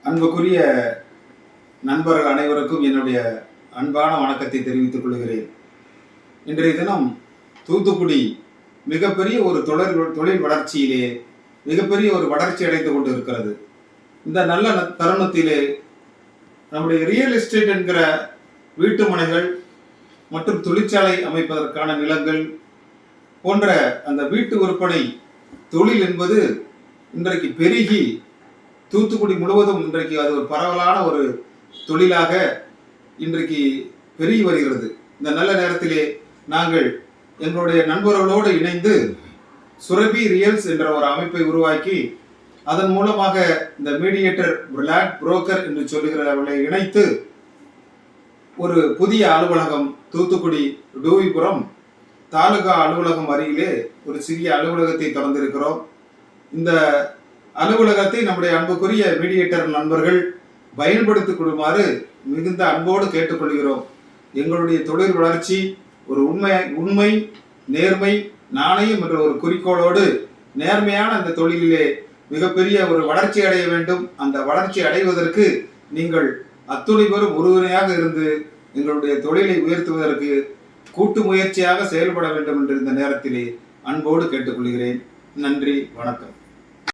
அன்புக்குரிய நண்பர்கள் அனைவருக்கும் என்னுடைய அன்பான வணக்கத்தை தெரிவித்துக் கொள்கிறேன். இன்றைய தினம் தூத்துக்குடி மிகப்பெரிய ஒரு தொழில் வளர்ச்சியிலே மிகப்பெரிய ஒரு வளர்ச்சி அடைந்து கொண்டு இருக்கிறது. இந்த நல்ல தருணத்திலே நம்முடைய ரியல் எஸ்டேட் என்கிற வீட்டு மனைகள் மற்றும் தொழிற்சாலை அமைப்பதற்கான நிலங்கள் போன்ற அந்த வீட்டு விற்பனை தொழில் என்பது இன்றைக்கு பெருகி தூத்துக்குடி முழுவதும் இன்றைக்கு அது ஒரு பரவலான ஒரு தொழிலாக இன்றைக்கு பெருகி வருகிறது. இந்த நல்ல நேரத்திலே நாங்கள் எங்களுடைய நண்பர்களோடு இணைந்து சுரபி ரியல்ஸ் என்ற ஒரு அமைப்பை உருவாக்கி அதன் மூலமாக இந்த மீடியேட்டர் லேண்ட் புரோக்கர் என்று சொல்லுகிறவர்களை இணைத்து ஒரு புதிய அலுவலகம் தூத்துக்குடி டூவிபுரம் தாலுகா அலுவலகம் அருகிலே ஒரு சிறிய அலுவலகத்தை திறந்திருக்கிறோம். இந்த அலுவலகத்தை நம்முடைய அன்புக்குரிய மீடியேட்டர் நண்பர்கள் பயன்படுத்திக் கொள்ளுமாறு மிகுந்த அன்போடு கேட்டுக்கொள்கிறோம். எங்களுடைய தொழில் வளர்ச்சி ஒரு உண்மை நேர்மை நாணயம் என்ற ஒரு குறிக்கோளோடு நேர்மையான அந்த தொழிலிலே மிகப்பெரிய ஒரு வளர்ச்சி அடைய வேண்டும். அந்த வளர்ச்சி அடைவதற்கு நீங்கள் அத்துணை பேரும் உறுதுணையாக இருந்து எங்களுடைய தொழிலை உயர்த்துவதற்கு கூட்டு முயற்சியாக செயல்பட வேண்டும் என்று இந்த நேரத்திலே அன்போடு கேட்டுக்கொள்கிறேன். நன்றி, வணக்கம்.